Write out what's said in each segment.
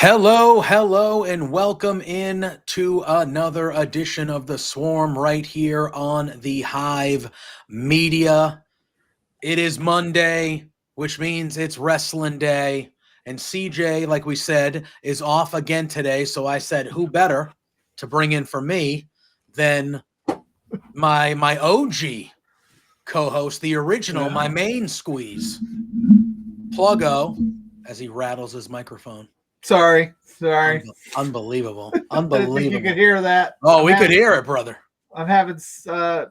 Hello, and welcome in to another edition of the Swarm right here on the Hive Media. It is Monday, which means it's wrestling day, and CJ, like we said, is off again today. So I said, who better to bring in for me than my OG co-host, the original, my main squeeze, Pluggo, as he rattles his microphone. Sorry. Unbelievable. I didn't think you could hear that. Oh, we could hear it, brother. I'm having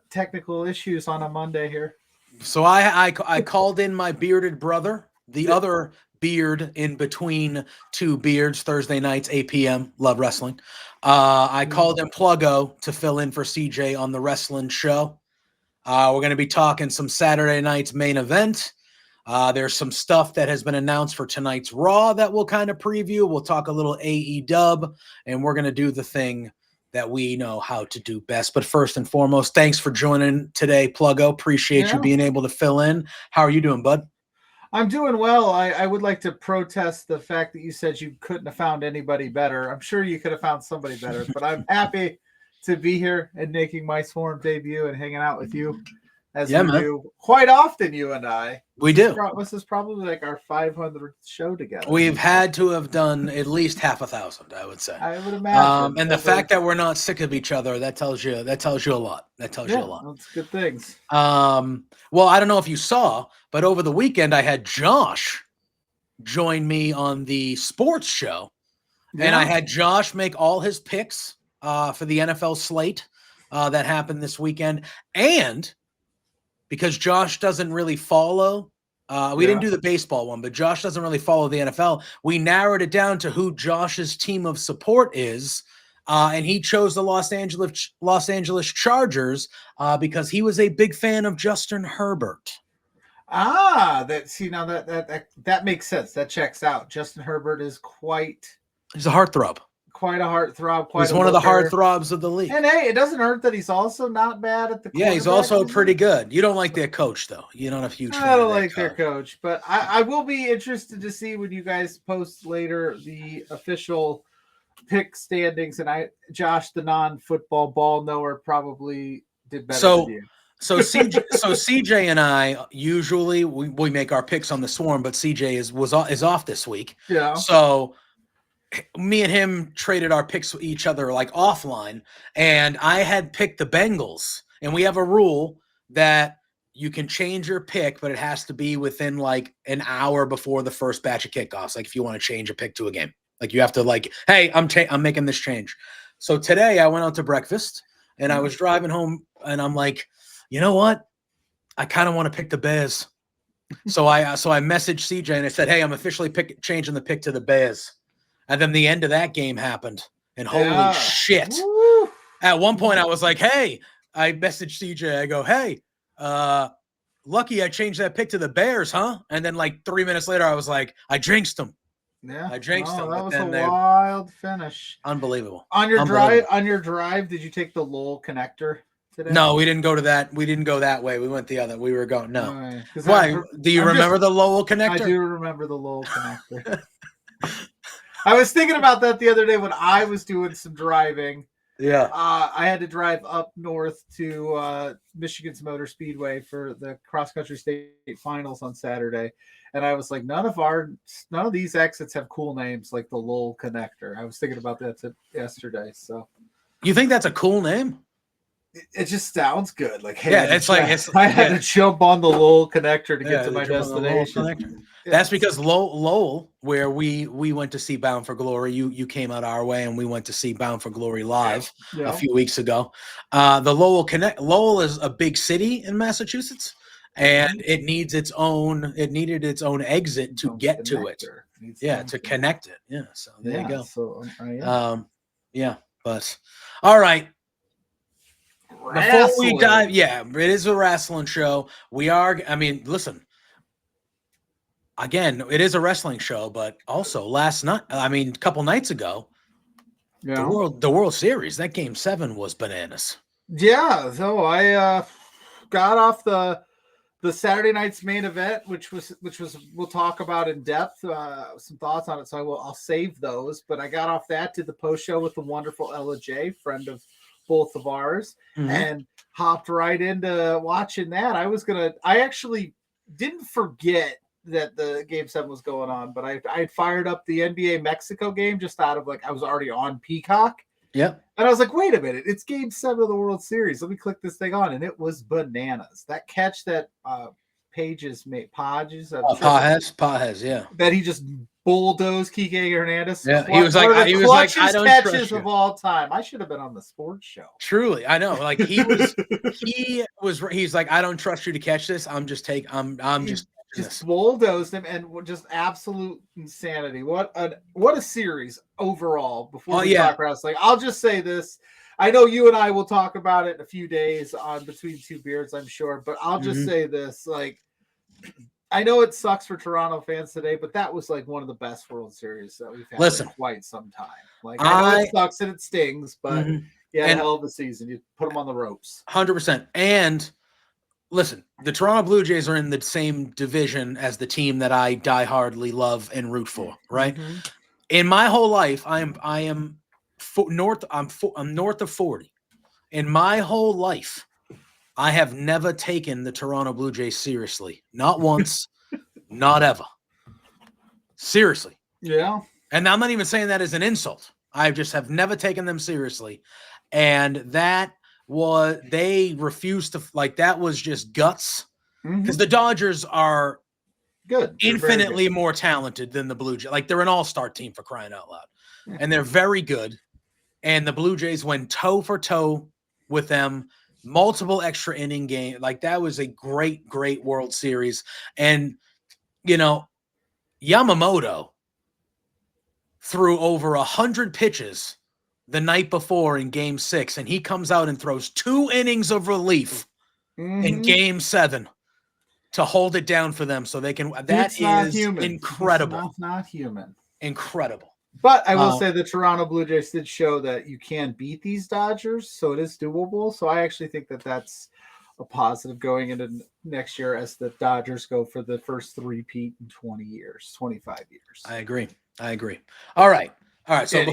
technical issues on a Monday here. So I called in my bearded brother, the other beard in between two beards, Thursday nights, 8 p.m. Love wrestling. I called in Pluggo to fill in for CJ on the wrestling show. We're going to be talking some Saturday night's main event. There's some stuff that has been announced for tonight's Raw that we'll kind of preview. We'll talk a little AEW, and we're going to do the thing that we know how to do best. But first and foremost, thanks for joining today, Pluggo. Appreciate you being able to fill in. How are you doing, bud? I'm doing well. I would like to protest the fact that you said you couldn't have found anybody better. I'm sure you could have found somebody better, but I'm happy to be here and making my Swarm debut and hanging out with you. As we do quite often, you and I. We do. This is probably like our 500th show together. We've had to have done at least half 1,000, I would say. I would imagine. And the fact that we're not sick of each other, that tells you a lot. That tells you a lot. That's good things. Well, I don't know if you saw, but over the weekend I had Josh join me on the sports show, and I had Josh make all his picks for the NFL slate that happened this weekend, and because Josh doesn't really follow. We didn't do the baseball one, but Josh doesn't really follow the NFL. We narrowed it down to who Josh's team of support is, and he chose the Los Angeles Chargers because he was a big fan of Justin Herbert. That makes sense. That checks out. Justin Herbert is he's a heartthrob. Quite a heartthrob. He's one of the heartthrobs of the league. And hey, it doesn't hurt that he's also not bad at the quarterback. Yeah, he's also pretty good. You don't like their coach, though. You don't have huge. I don't like their coach, but I will be interested to see when you guys post later the official pick standings. And Josh, the non-football ball knower, probably did better than you. So CJ and I usually we make our picks on the Swarm, but CJ is off this week. Yeah. So me and him traded our picks with each other like offline, and I had picked the Bengals, and we have a rule that you can change your pick, but it has to be within like an hour before the first batch of kickoffs. Like if you want to change a pick to a game, like you have to like, hey, I'm making this change. So today I went out to breakfast and I was driving home and I'm like, you know what? I kind of want to pick the Bears. So I messaged CJ and I said, hey, I'm officially changing the pick to the Bears. And then the end of that game happened, and holy shit. Woo. At one point, I was like, hey, I messaged CJ. I go, hey, lucky I changed that pick to the Bears, huh? And then like 3 minutes later, I was like, I jinxed them. Yeah. I jinxed them. That was a wild finish. Unbelievable. On your drive, did you take the Lowell connector today? No, we didn't go to that. We didn't go that way. We went the other. We were going, no. Right. Why? Do you remember the Lowell connector? I do remember the Lowell connector. I was thinking about that the other day when I was doing some driving. Yeah. I had to drive up north to Michigan's Motor Speedway for the cross-country state finals on Saturday. And I was like, none of these exits have cool names like the Lowell Connector. I was thinking about that yesterday. So you think that's a cool name? It just sounds good. Like, hey, I had to jump on the Lowell Connector to get to my destination. That's because Lowell, where we went to see Bound for Glory, you came out our way, and we went to see Bound for Glory live a few weeks ago. The Lowell is a big city in Massachusetts, and it needed its own exit to get to it. To connect it. Yeah, so there you go. So, but all right. Before we dive, it is a wrestling show. Listen. Again, it is a wrestling show, but also a couple nights ago, the World Series, that Game 7 was bananas. Yeah, so I got off the the Saturday night's main event, which was we'll talk about in depth, some thoughts on it. So I'll save those. But I got off that, did the post show with the wonderful Ella J, friend of both of ours, and hopped right into watching that. I actually didn't forget that the Game 7 was going on, but I fired up the NBA Mexico game just out of like I was already on Peacock. Yep. And I was like, wait a minute, it's Game 7 of the World Series. Let me click this thing on, and it was bananas. That catch that Pages, yeah. That he just bulldozed Kike Hernandez. Yeah, he was like, I don't catches trust you. of all time. I should have been on the sports show. Truly, I know. Like he's like, I don't trust you to catch this. I'm just bulldozed him, and just absolute insanity. What a series overall. Before we talk wrestling, I'll just say this. I know you and I will talk about it in a few days on Between Two Beards, I'm sure, but I'll just say this, like, I know it sucks for Toronto fans today, but that was like one of the best World Series that we've had in quite some time. Like, I know it sucks and it stings, but a hell of a season. You put them on the ropes. 100%. And listen, the Toronto Blue Jays are in the same division as the team that I diehardly love and root for, right? In my whole life, I'm north of 40. In my whole life, I have never taken the Toronto Blue Jays seriously. Not once, not ever. Seriously. Yeah. And I'm not even saying that as an insult. I just have never taken them seriously. And they refused to, like, that was just guts. Because the Dodgers are good, infinitely more talented than the Blue Jays. Like, they're an all-star team, for crying out loud. And they're very good. And the Blue Jays went toe for toe with them. Multiple extra inning game. Like, that was a great, great World Series. And, Yamamoto threw over 100 pitches the night before in Game 6, and he comes out and throws 2 innings of relief in Game 7 to hold it down for them so they can. That is incredible. Not human. Incredible. But I will say the Toronto Blue Jays did show that you can beat these Dodgers, so it is doable. So I actually think that that's a positive going into next year as the Dodgers go for the first three-peat in 25 years. I agree. All right. So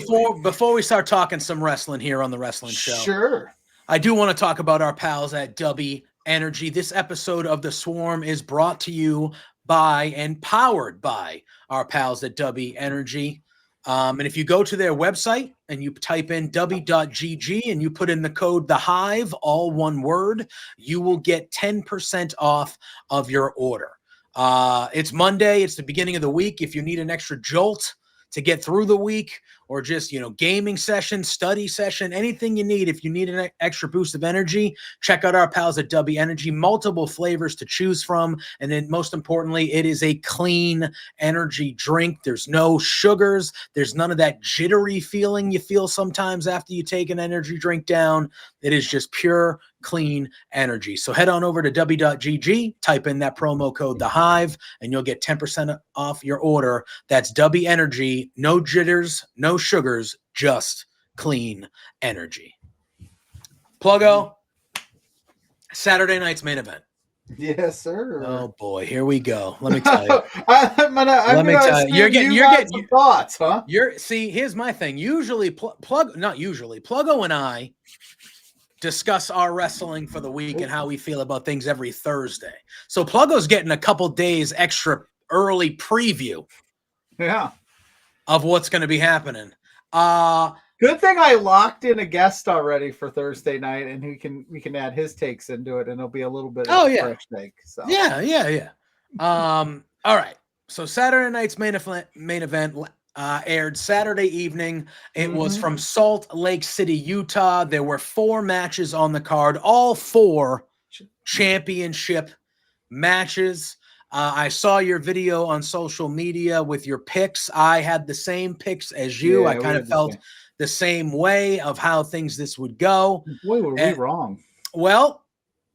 before we start talking some wrestling here on the Wrestling Show, sure, I do want to talk about our pals at W Energy. This episode of The Swarm is brought to you by and powered by our pals at W Energy. And if you go to their website and you type in w.gg and you put in the code The Hive, all one word, you will get 10% off of your order. It's Monday. It's the beginning of the week. If you need an extra jolt to get through the week, or just, gaming session, study session, anything you need. If you need an extra boost of energy, check out our pals at W Energy. Multiple flavors to choose from. And then most importantly, it is a clean energy drink. There's no sugars. There's none of that jittery feeling you feel sometimes after you take an energy drink down. It is just pure, clean energy. So head on over to w.gg, type in that promo code The Hive, and you'll get 10% off your order. That's W Energy. No jitters, no sugars, just clean energy. Pluggo, Saturday night's main event. Yes, sir. Oh boy, here we go. Let me tell you. I'm gonna tell you. You're getting some thoughts, huh? Here's my thing. Usually, Pluggo and I discuss our wrestling for the week and how we feel about things every Thursday. So Pluggo's getting a couple days extra early preview. Yeah. Of what's going to be happening. Good thing I locked in a guest already for Thursday night, and we can add his takes into it, and it'll be a little bit of a fresh take. So. Yeah. All right. So Saturday night's main event aired Saturday evening. It was from Salt Lake City, Utah. There were 4 matches on the card, all 4 championship matches. I saw your video on social media with your picks. I had the same picks as you. Yeah, I kind of felt the same way of how this would go. Boy, were we wrong. Well,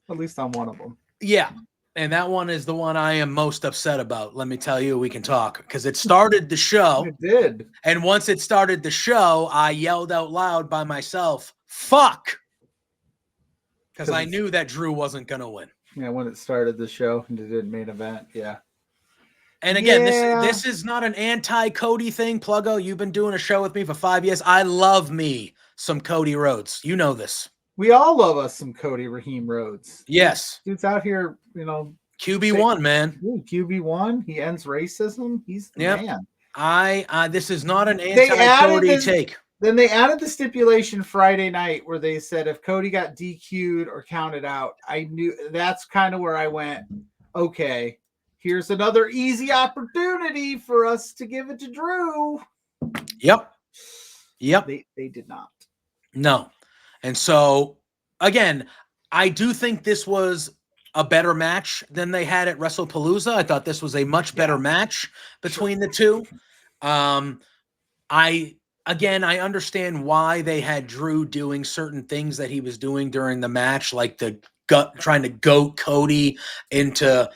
at least on one of them. Yeah. And that one is the one I am most upset about. Let me tell you, we can talk because it started the show. It did. And once it started the show, I yelled out loud by myself, fuck. Because I knew that Drew wasn't going to win. Yeah, when it started the show and it didn't main event. Yeah. And again, Yeah. this is not an anti-Cody thing, Pluggo. You've been doing a show with me for 5 years. I love me some Cody Rhodes. You know this. We all love us some Cody Raheem Rhodes. Yes. Dude's out here, you know. QB1, man. Dude, QB1. He ends racism. He's the man. This is not an anti-Cody take. Then they added the stipulation Friday night where they said if Cody got DQ'd or counted out, I knew that's kind of where I went, okay, here's another easy opportunity for us to give it to Drew. Yep. They did not. No. And so, again, I do think this was a better match than they had at WrestlePalooza. I thought this was a much better match between the two. I understand why they had Drew doing certain things that he was doing during the match, like trying to goat Cody into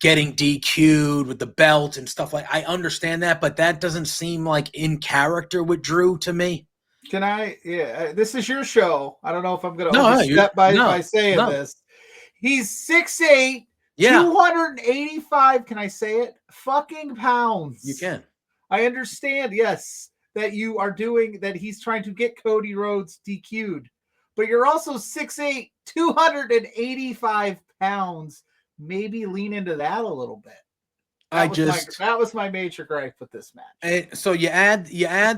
getting DQ'd with the belt and stuff like. I understand that, but that doesn't seem like in character with Drew to me. Can I? Yeah, this is your show. I don't know if I'm going to overstep by saying this. He's 6'8", 285. Can I say it? Fucking pounds. You can. I understand. Yes. That you are doing, that he's trying to get Cody Rhodes DQ'd. But you're also 6'8", 285 pounds. Maybe lean into that a little bit. That was my major gripe with this match. So you add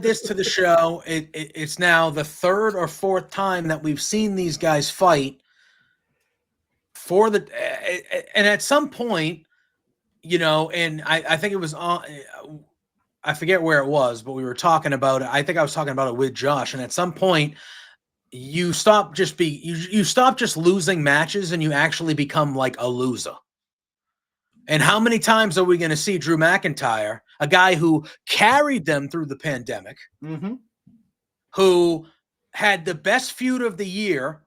this to the show. It's now the third or fourth time that we've seen these guys fight and at some point, you know, and I think it was on. I forget where it was, but we were talking about it. I think I was talking about it with Josh. And at some point, you stop just losing matches and you actually become like a loser. And how many times are we going to see Drew McIntyre, a guy who carried them through the pandemic, who had the best feud of the year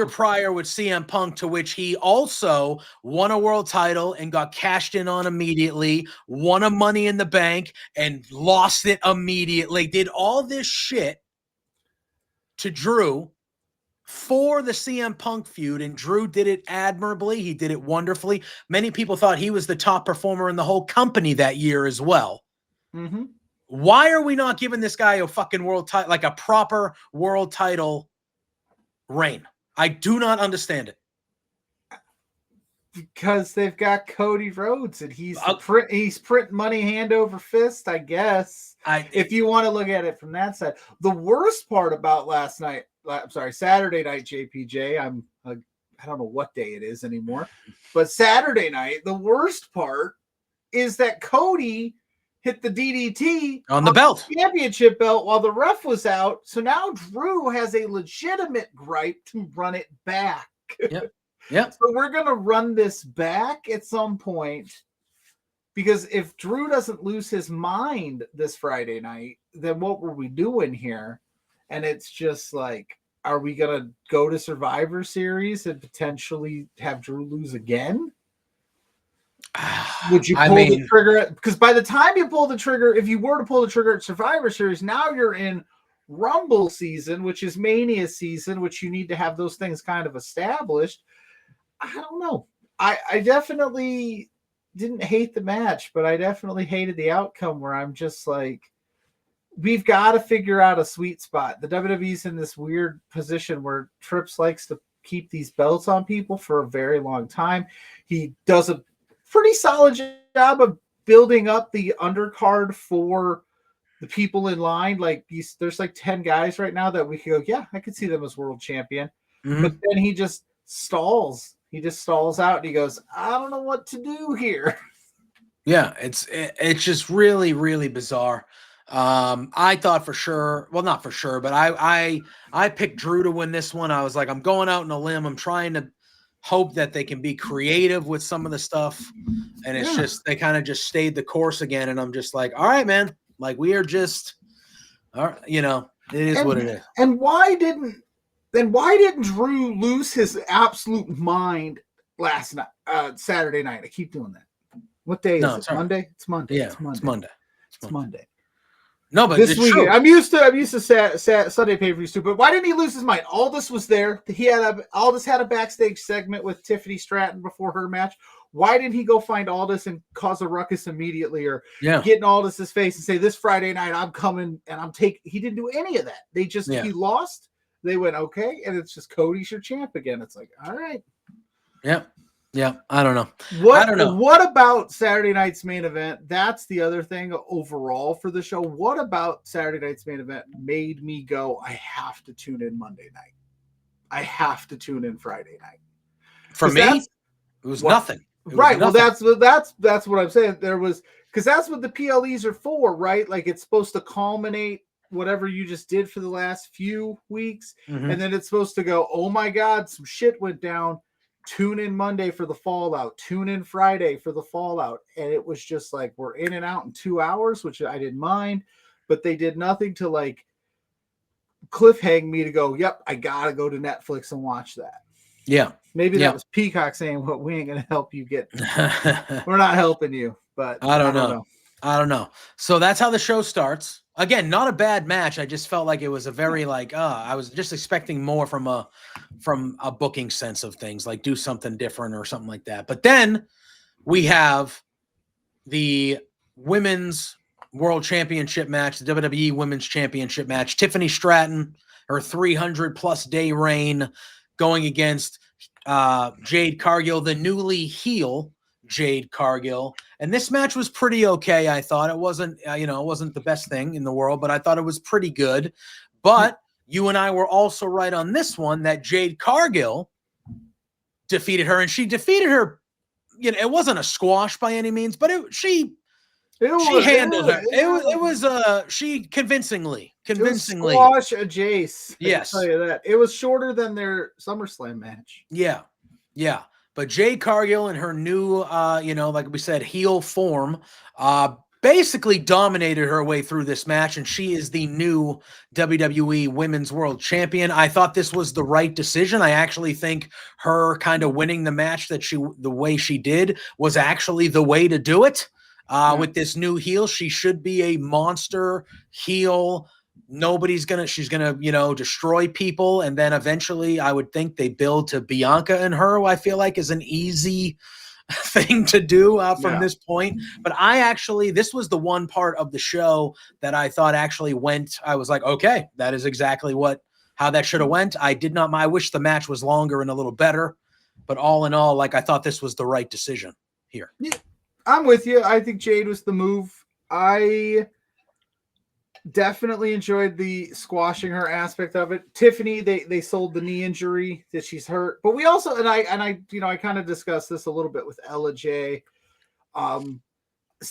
prior with CM Punk, to which he also won a world title and got cashed in on immediately, won a Money in the Bank and lost it immediately, did all this shit to Drew for the CM Punk feud, and Drew did it admirably. He did it wonderfully. Many people thought he was the top performer in the whole company that year as well. Why are we not giving this guy a fucking world title, like a proper world title reign? I do not understand it. Because they've got Cody Rhodes and he's printing money hand over fist, I guess. If you want to look at it from that side. The worst part about Saturday night, JPJ, I don't know what day it is anymore, but Saturday night, the worst part is that Cody hit the DDT on the belt, championship belt, while the ref was out. So now Drew has a legitimate gripe to run it back. Yeah. So we're going to run this back at some point, because if Drew doesn't lose his mind this Friday night, then what were we doing here? And it's just like, are we going to go to Survivor Series and potentially have Drew lose again? Would you pull the trigger? Because by the time you pull the trigger, if you were to pull the trigger at Survivor Series, now you're in Rumble season, which is Mania season, which you need to have those things kind of established. I don't know. I definitely didn't hate the match, but I definitely hated the outcome, where I'm just like, we've got to figure out a sweet spot. The WWE's in this weird position where Trips likes to keep these belts on people for a very long time. He does a pretty solid job of building up the undercard for the people in line. Like there's like 10 guys right now that we could go, yeah, I could see them as world champion. But then he just stalls. He just stalls out and he goes, I don't know what to do here. Yeah, it's just really, really bizarre. I thought for sure, well, not for sure, but I picked Drew to win this one. I was like, I'm going out on a limb. I'm trying to hope that they can be creative with some of the stuff. And it's just, they kind of just stayed the course again. And I'm just like, all right, man, like we are just, you know, it is what it is. And why didn't Drew lose his absolute mind last night, Saturday night? I keep doing that. What day is it? Monday? It's Monday. Yeah, it's Monday. It's Monday. It's Monday. No, but This it's week, true. I'm used to Sunday pay-per-views too. But why didn't he lose his mind? Aldis was there. Aldis had a backstage segment with Tiffany Stratton before her match. Why didn't he go find Aldis and cause a ruckus immediately, or get in Aldis's face and say, "This Friday night I'm coming and I'm taking"? He didn't do any of that. He lost. They went okay, and it's just Cody's your champ again. It's like, all right. Yeah, I don't know. What about Saturday night's main event? That's the other thing overall for the show. What about Saturday night's main event made me go, I have to tune in Monday night. I have to tune in Friday night. For me, it was nothing. Right. Well, that's what I'm saying. There was, because that's what the PLEs are for, right? Like, it's supposed to culminate whatever you just did for the last few weeks. Mm-hmm. And then it's supposed to go, oh my God, some shit went down. Tune in Monday for the fallout. Tune in Friday for the fallout. And it was just like, we're in and out in 2 hours, which I didn't mind, but they did nothing to like cliffhang me to go, yep, I got to go to Netflix and watch that. Yeah. Maybe that was Peacock saying, well, we ain't going to help you get, we're not helping you, but I don't know. So that's how the show starts. Again, not a bad match. I just felt like it was a very I was just expecting more from a booking sense of things, like do something different or something like that. But then we have the women's world championship match, the WWE women's championship match. Tiffany Stratton, her 300+ day reign, going against Jade Cargill, the newly heel Jade Cargill. And this match was pretty okay. I thought it wasn't, it wasn't the best thing in the world, but I thought it was pretty good. But you and I were also right on this one, that Jade Cargill defeated her, and she defeated her. It wasn't a squash by any means, but she handled her. It was she convincingly squash a Jace. Yes, I can tell you that. It was shorter than their SummerSlam match. Yeah. But Jade Cargill in her new, like we said, heel form, basically dominated her way through this match, and she is the new WWE Women's World Champion. I thought this was the right decision. I actually think her kind of winning the match the way she did was actually the way to do it. With this new heel, she should be a monster heel. She's gonna, destroy people. And then eventually I would think they build to Bianca and her, who I feel like is an easy thing to do from this point. But this was the one part of the show that I thought actually went, I was like, okay, that is exactly how that should have went. I wish the match was longer and a little better, but all in all, I thought this was the right decision here. Yeah, I'm with you. I think Jade was the move. I definitely enjoyed the squashing her aspect of it. Tiffany, they sold the knee injury that she's hurt, but we also, and I kind of discussed this a little bit with Ella J.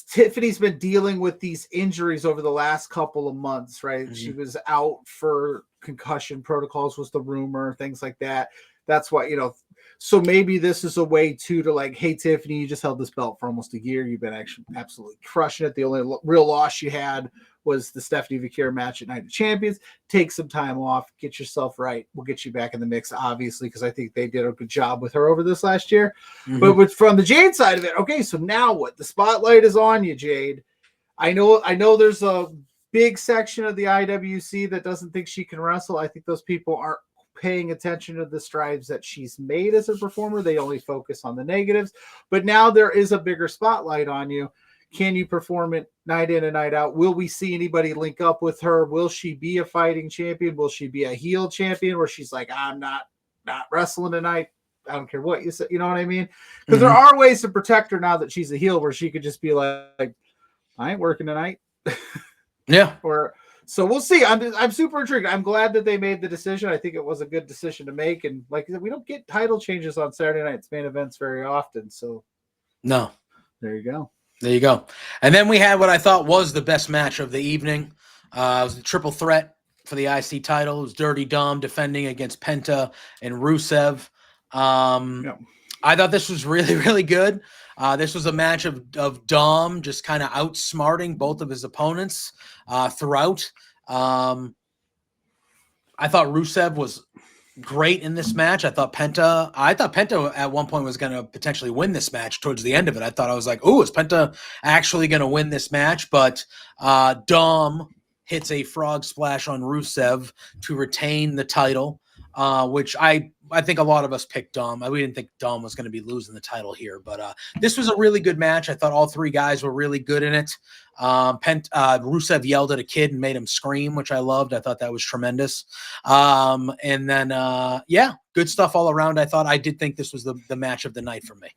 Tiffany's been dealing with these injuries over the last couple of months, right? Mm-hmm. She was out for concussion protocols, was the rumor, things like that. That's why, so maybe this is a way to hey, Tiffany, you just held this belt for almost a year. You've been actually absolutely crushing it. The only real loss you had was the Stephanie Vickier match at Night of Champions. Take some time off, get yourself right. We'll get you back in the mix, obviously, because I think they did a good job with her over this last year. Mm-hmm. But from the Jade side of it, okay, so now what? The spotlight is on you, Jade. I know there's a big section of the IWC that doesn't think she can wrestle. I think those people aren't paying attention to the strides that she's made as a performer. They only focus on the negatives. But now there is a bigger spotlight on you. Can you perform it night in and night out? Will we see anybody link up with her? Will she be a fighting champion? Will she be a heel champion where she's like, I'm not wrestling tonight? I don't care what you say. You know what I mean? Because there are ways to protect her now that she's a heel, where she could just be like, I ain't working tonight. Yeah. So we'll see. I'm super intrigued. I'm glad that they made the decision. I think it was a good decision to make. And like I said, we don't get title changes on Saturday night's main events very often. So no. There you go. And then we had what I thought was the best match of the evening. It was the triple threat for the IC title. It was Dirty Dom defending against Penta and Rusev. I thought this was really, really good. This was a match of Dom just kind of outsmarting both of his opponents throughout. I thought Rusev was great in this match. I thought Penta at one point was going to potentially win this match towards the end of it. I was like, oh, is Penta actually going to win this match? But Dom hits a frog splash on Rusev to retain the title, which I think a lot of us picked Dom. We didn't think Dom was going to be losing the title here, but this was a really good match. I thought all three guys were really good in it. Rusev yelled at a kid and made him scream, which I loved. I thought that was tremendous. And then, good stuff all around. I did think this was the match of the night for me.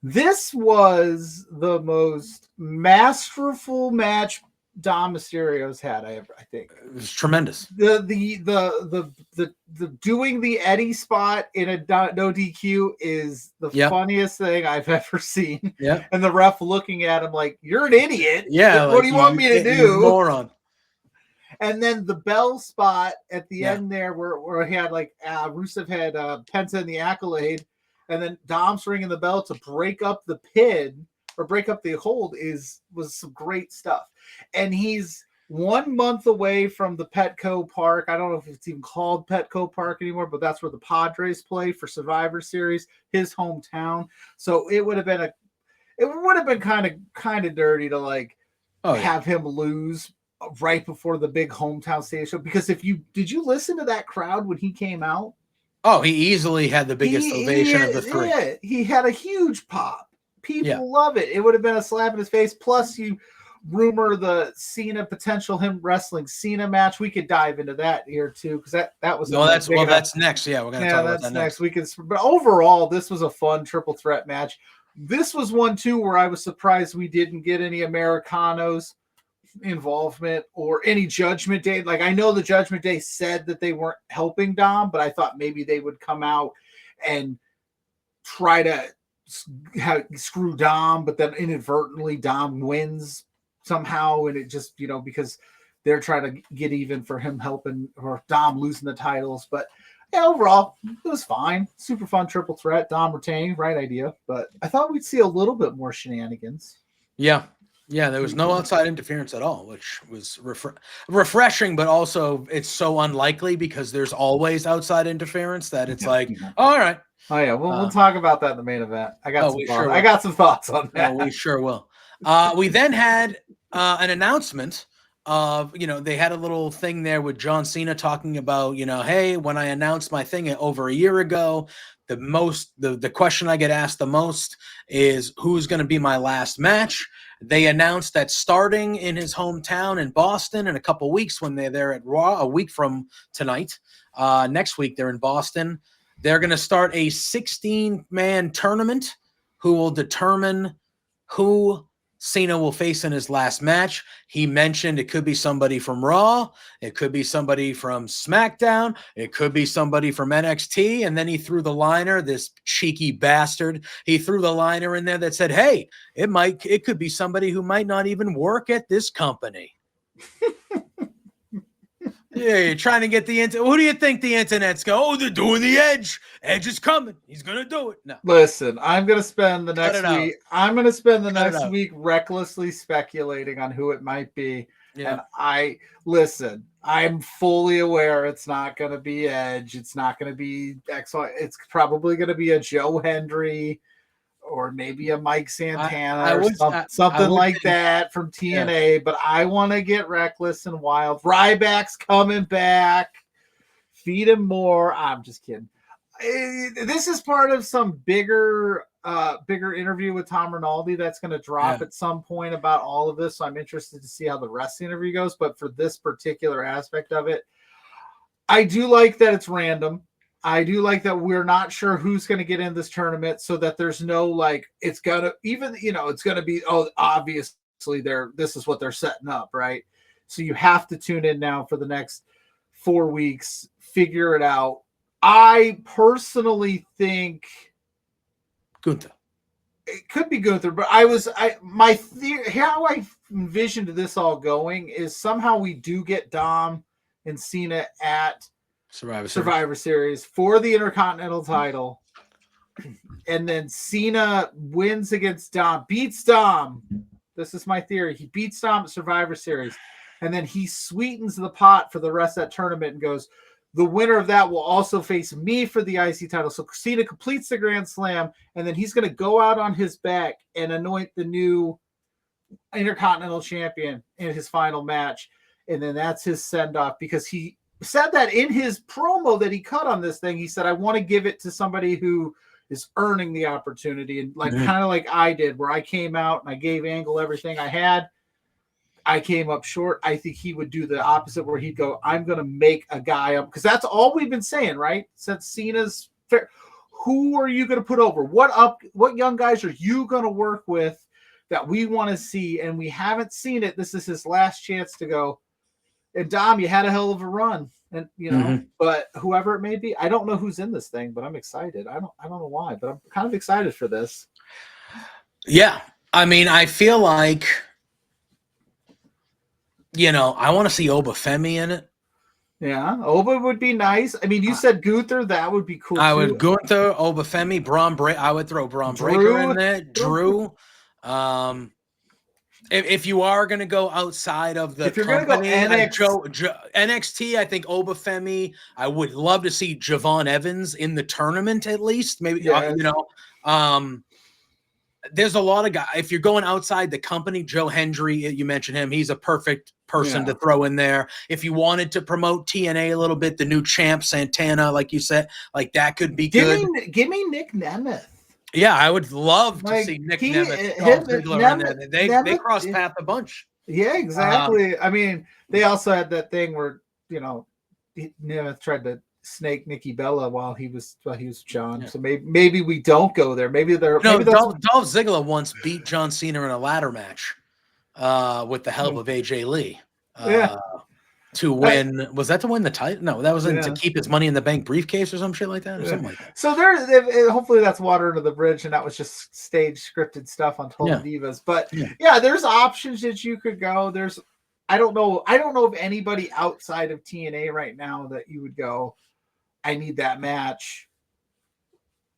This was the most masterful match Dom Mysterio's had, I think. It was tremendous. The doing the Eddie spot in a no DQ is the funniest thing I've ever seen. Yeah. And the ref looking at him like, you're an idiot. Yeah. What do you want me to do? Moron. And then the bell spot at the end there where he had Rusev had Penta in the Accolade, and then Dom's ringing the bell to break up the pin or break up the hold was some great stuff. And he's 1 month away from the Petco Park. I don't know if it's even called Petco Park anymore, but that's where the Padres play for Survivor Series, his hometown. So it would have been kind of dirty to have him lose right before the big hometown stage show. Because did you listen to that crowd when he came out? Oh, he easily had the biggest ovation of the three. Yeah, he had a huge pop. People love it. It would have been a slap in his face. Plus, you rumor the Cena potential him wrestling Cena match. We could dive into that here too, because that was that's next. Yeah, we're gonna talk about that next. But overall, this was a fun triple threat match. This was one too where I was surprised we didn't get any Americanos involvement or any Judgment Day. Like, I know the Judgment Day said that they weren't helping Dom, but I thought maybe they would come out and try to screw Dom, but then inadvertently Dom wins somehow, and it just, because they're trying to get even for him helping or Dom losing the titles. But yeah, overall it was fine. Super fun triple threat. Dom retaining, right idea, but I thought we'd see a little bit more shenanigans. Yeah, there was no outside interference at all, which was refreshing, but also it's so unlikely because there's always outside interference that it's all right. Oh yeah, we'll talk about that in the main event. I got some thoughts on that. We sure will. We then had an announcement of, they had a little thing there with John Cena talking about, hey, when I announced my thing over a year ago, the question I get asked the most is who's going to be my last match. They announced that starting in his hometown in Boston in a couple weeks when they're there at Raw, a week from tonight, next week they're in Boston. They're going to start a 16-man tournament who will determine who Cena will face in his last match. He mentioned it could be somebody from Raw. It could be somebody from SmackDown. It could be somebody from NXT. And then he threw the liner, this cheeky bastard. He threw the liner in there that said, hey, it could be somebody who might not even work at this company. Yeah, you're trying to get the internet. Who do you think the internet's going? Oh, they're doing the Edge. Edge is coming. He's going to do it. No. Listen, I'm going to spend the next week. I'm going to spend the next week recklessly speculating on who it might be. Yeah. And I'm fully aware it's not going to be Edge. It's not going to be XY. It's probably going to be a Joe Hendry or maybe a Mike Santana something like that from TNA. Yeah. But I want to get reckless and wild. Ryback's coming back. Feed him more. I'm just kidding. This is part of some bigger interview with Tom Rinaldi that's going to drop at some point about all of this. So I'm interested to see how the rest of the interview goes. But for this particular aspect of it, I do like that it's random. I do like that we're not sure who's going to get in this tournament, so that there's no it's going to it's going to be, obviously this is what they're setting up, right? So you have to tune in now for the next 4 weeks, figure it out. I personally think Gunther. It could be Gunther, but my theory, how I envisioned this all going is somehow we do get Dom and Cena at Survivor Series for the Intercontinental title. And then Cena wins against Dom, beats Dom. This is my theory. He beats Dom at Survivor Series. And then he sweetens the pot for the rest of that tournament and goes, the winner of that will also face me for the IC title. So Cena completes the Grand Slam, and then he's going to go out on his back and anoint the new Intercontinental Champion in his final match. and then that's his send off, because he said that in his promo that he cut on this thing. He said, I want to give it to somebody who is earning the opportunity, and like kind of like I did, where I came out and I gave Angle everything I had. I came up short. I think he would do the opposite, where he'd go, I'm going to make a guy up, because that's all we've been saying, right? Since Cena's fair. Who are you going to put over? What young guys are you going to work with that we want to see? And we haven't seen it. This is his last chance to go. And Dom, you had a hell of a run, and but whoever it may be, I don't know who's in this thing, but I'm excited. I don't know why, but I'm kind of excited for this. Yeah, I mean, I feel like, I want to see Obafemi in it. Yeah, Oba would be nice. I mean, you said Gunther, that would be cool. I would Gunther, Obafemi, I would throw Braun Breaker in there. Drew. If you are going to go outside of the company, NXT, I think Obafemi, I would love to see Javon Evans in the tournament at least. Maybe, there's a lot of guys. If you're going outside the company, Joe Hendry, you mentioned him. He's a perfect person to throw in there. If you wanted to promote TNA a little bit, the new champ, Santana, like you said, like that could be good. Give me Nick Nemeth. Yeah, I would love to see Nick Nemeth. They cross path a bunch. Yeah, exactly. I mean, they also had that thing where Nemeth tried to snake Nikki Bella while he was John. So maybe we don't go there. Maybe they're Dolph Ziggler once beat John Cena in a ladder match with the help of AJ Lee. To win, was that to win the title? No, that was to keep his Money in the Bank briefcase or some shit like that, or something like that. So hopefully that's water under the bridge, and that was just stage scripted stuff on Total Divas. But there's options that you could go. I don't know of anybody outside of TNA right now that you would go, I need that match.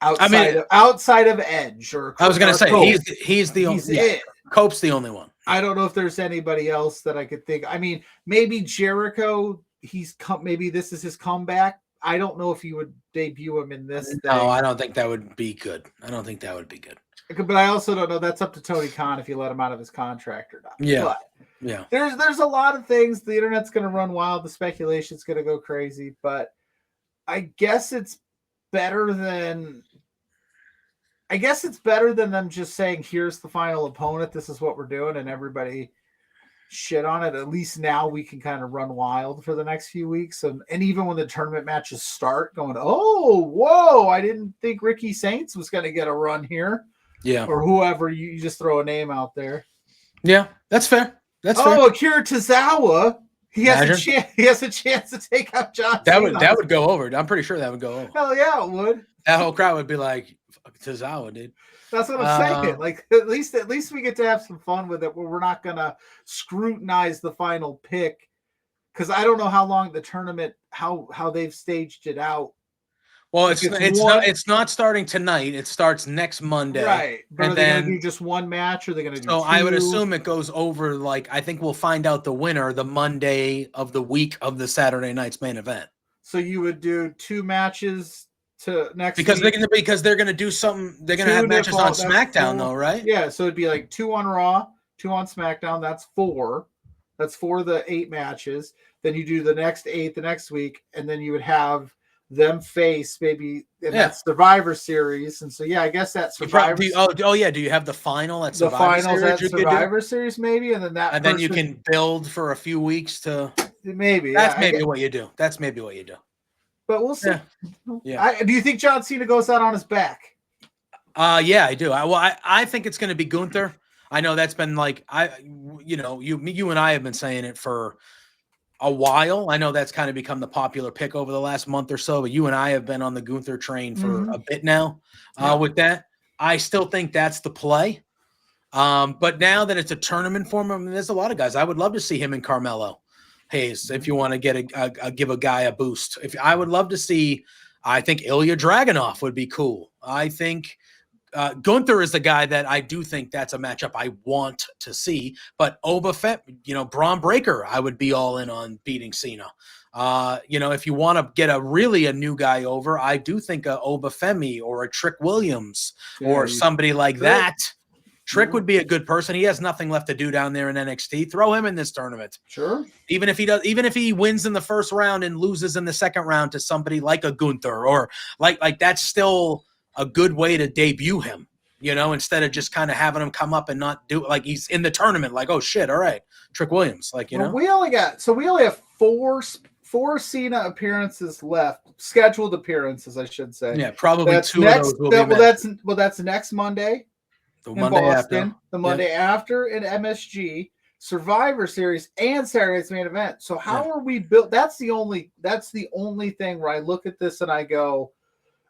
Outside of Edge or I was going to say he's the only. Cope's the only one. I don't know if there's anybody else that I could think. I mean, maybe Jericho. Maybe this is his comeback. I don't know if you would debut him in this. No, I don't think that would be good. But I also don't know. That's up to Tony Khan if you let him out of his contract or not. Yeah. But there's a lot of things. The internet's going to run wild. The speculation's going to go crazy. But I guess it's better than them just saying, here's the final opponent. This is what we're doing. And everybody shit on it. At least now we can kind of run wild for the next few weeks. And even when the tournament matches start, going, oh, whoa, I didn't think Ricky Saints was going to get a run here. Yeah. Or whoever, you just throw a name out there. Yeah, that's fair. Akira Tozawa. He has a chance to take out John Cena. That would go over. I'm pretty sure that would go over. Hell yeah, it would. That whole crowd would be like, Tozawa, dude. That's what I'm saying. Like at least we get to have some fun with it, where we're not gonna scrutinize the final pick, because I don't know how long the tournament, how they've staged it out. Well, it's not starting tonight. It starts next Monday. Right. But are they going to do just one match, or are they going to do two? I would assume it goes over, I think we'll find out the winner the Monday of the week of the Saturday night's main event. So you would do two matches to next because week? Because they're going to do something. They're going to have matches on SmackDown, though, right? Yeah, so it'd be like 2 on Raw, 2 on SmackDown. That's 4. That's 4 of the 8 matches. Then you do the next 8 the next week, and then you would have them face maybe in that Survivor Series. And so I guess that Survivor do you have the final at Survivor Series maybe, and then you can build for a few weeks to maybe that's what you do. But we'll see. Do you think John Cena goes out on his back? Yeah, I do. I think it's going to be Gunther. I know that's been you and I have been saying it for a while. I know that's kind of become the popular pick over the last month or so, but you and I have been on the Gunther train for a bit now. With that, I still think that's the play. But now that it's a tournament form, I mean, there's a lot of guys. I would love to see him and Carmelo Hayes if you want to get give a guy a boost. I would love to see. I think Ilya Dragunov would be cool. I think Gunther is the guy that I do think that's a matchup I want to see. But Braun Breaker, I would be all in on beating Cena. If you want to get a new guy over, I do think a Obafemi or a Trick Williams or somebody like that Trick would be a good person. He has nothing left to do down there in NXT. Throw him in this tournament. Sure. Even if he wins in the first round and loses in the second round to somebody like a Gunther or like that's still a good way to debut him, instead of just kind of having him come up and not do it like he's in the tournament, like, oh shit, all right, Trick Williams, we only have four Cena appearances left, scheduled appearances, I should say. Yeah, probably that's two next, of those will be that's next Monday the in Monday Boston, after. the Monday after in MSG, Survivor Series, and Saturday's main event. So how are we built? That's the only thing where I look at this and I go,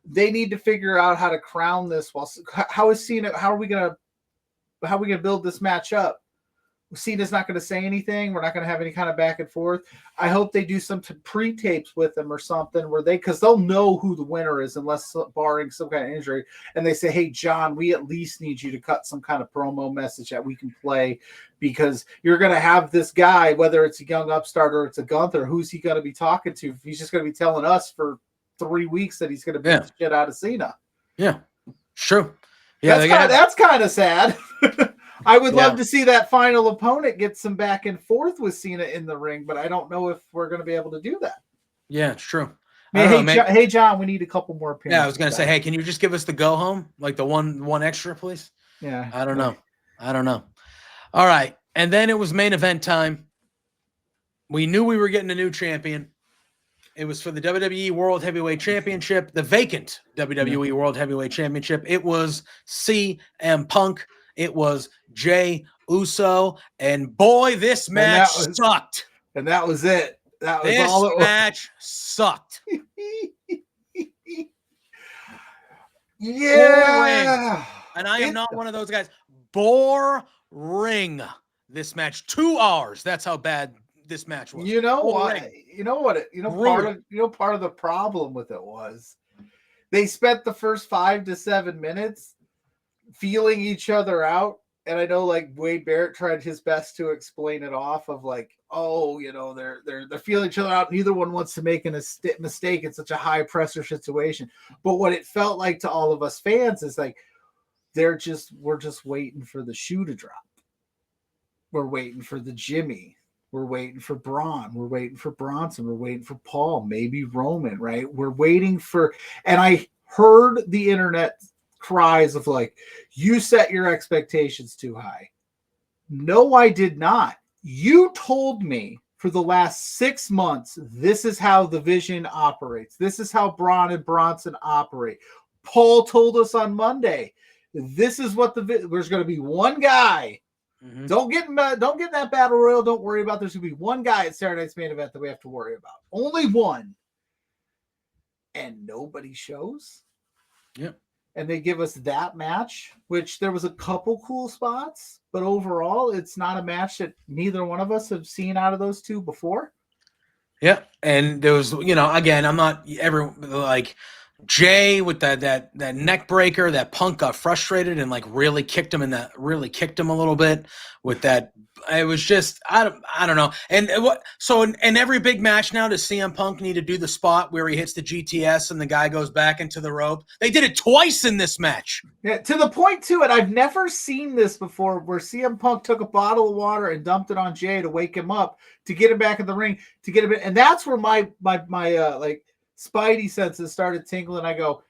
they need to figure out how to crown this. How is Cena? How are we gonna build this match up? Cena's not going to say anything. We're not going to have any kind of back and forth. I hope they do some pre-tapes with them or something because they'll know who the winner is unless barring some kind of injury. And they say, hey, John, we at least need you to cut some kind of promo message that we can play because you're going to have this guy, whether it's a young upstart or it's a Gunther, who's he going to be talking to? He's just going to be telling us for 3 weeks that he's going to beat the shit out of Cena. Yeah, sure. Yeah, that's kind of sad. I would love to see that final opponent get some back and forth with Cena in the ring, but I don't know if we're going to be able to do that. Yeah, it's true. Hey, John, we need a couple more appearances. Yeah, I was going to say, hey, can you just give us the go home? Like the one extra, please? Yeah. I don't know. All right. And then it was main event time. We knew we were getting a new champion. It was for the WWE World Heavyweight Championship, the vacant WWE World Heavyweight Championship. It was CM Punk. It was Jey Uso, and boy, this match sucked. And that was it. That was all it was. This match sucked. Yeah. And I am not one of those guys. Boring. This match, 2 hours. That's how bad this match was. Part of the problem with it was they spent the first 5 to 7 minutes feeling each other out. And I know like Wade Barrett tried his best to explain it off of like, they're feeling each other out. Neither one wants to make a mistake in such a high pressure situation. But what it felt like to all of us fans is like, we're just waiting for the shoe to drop. We're waiting for the Jimmy. We're waiting for Braun. We're waiting for Bronson. We're waiting for Paul, maybe Roman, right? We're waiting for, and I heard the internet cries of like, you set your expectations too high. No, I did not. You told me for the last 6 months, this is how the Vision operates. This is how Braun and Bronson operate. Paul told us on Monday, this is what there's going to be one guy. Mm-hmm. Don't get in that battle royal. Don't worry about. There's going to be one guy at Saturday Night's main event that we have to worry about. Only one. And nobody shows. Yep. And they give us that match, which there was a couple cool spots, but overall, it's not a match that neither one of us have seen out of those two before. Yeah, and there was, again, I'm not ever like Jay with that neck breaker. That Punk got frustrated and like really kicked him a little bit with that. It was just I don't know. And so in every big match now, does CM Punk need to do the spot where he hits the GTS and the guy goes back into the rope? They did it twice in this match. Yeah, to the point too, and I've never seen this before, where CM Punk took a bottle of water and dumped it on Jay to wake him up to get him back in the ring to get him in, and that's where my like Spidey senses started tingling. I go,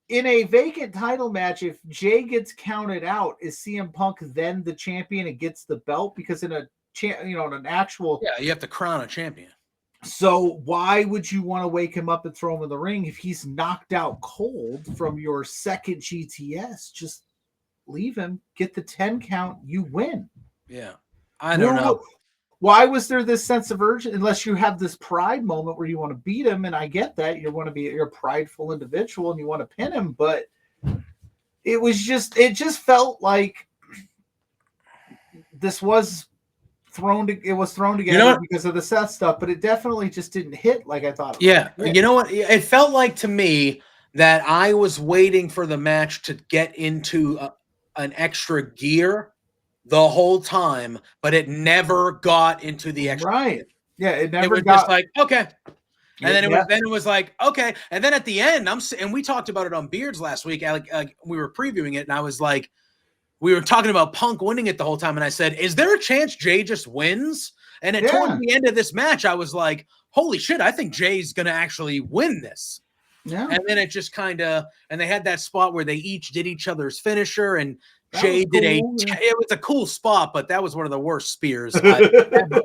in a vacant title match, if Jay gets counted out, is CM Punk then the champion and gets the belt? Because in an actual, you have to crown a champion. So why would you want to wake him up and throw him in the ring if he's knocked out cold from your second GTS? Just leave him, get the 10 count, you win. Yeah, I don't know. Why was there this sense of urgency? Unless you have this pride moment where you want to beat him, and I get that you're a prideful individual and you want to pin him, but it just felt like this was thrown together because of the Seth stuff, but it definitely just didn't hit like I thought. You know what? It felt like to me that I was waiting for the match to get into an extra gear the whole time, but it never got into the extra. Right. Yeah, it never was just like, okay. And then it was like, okay. And then at the end, and we talked about it on Beards last week. We were previewing it, and I was like, we were talking about Punk winning it the whole time, and I said, "Is there a chance Jay just wins?" And then towards the end of this match, I was like, "Holy shit! I think Jay's gonna actually win this." Yeah. And then it just kind of, and they had that spot where they each did each other's finisher, and That Jay was did cool, it was a cool spot, but that was one of the worst spears I've ever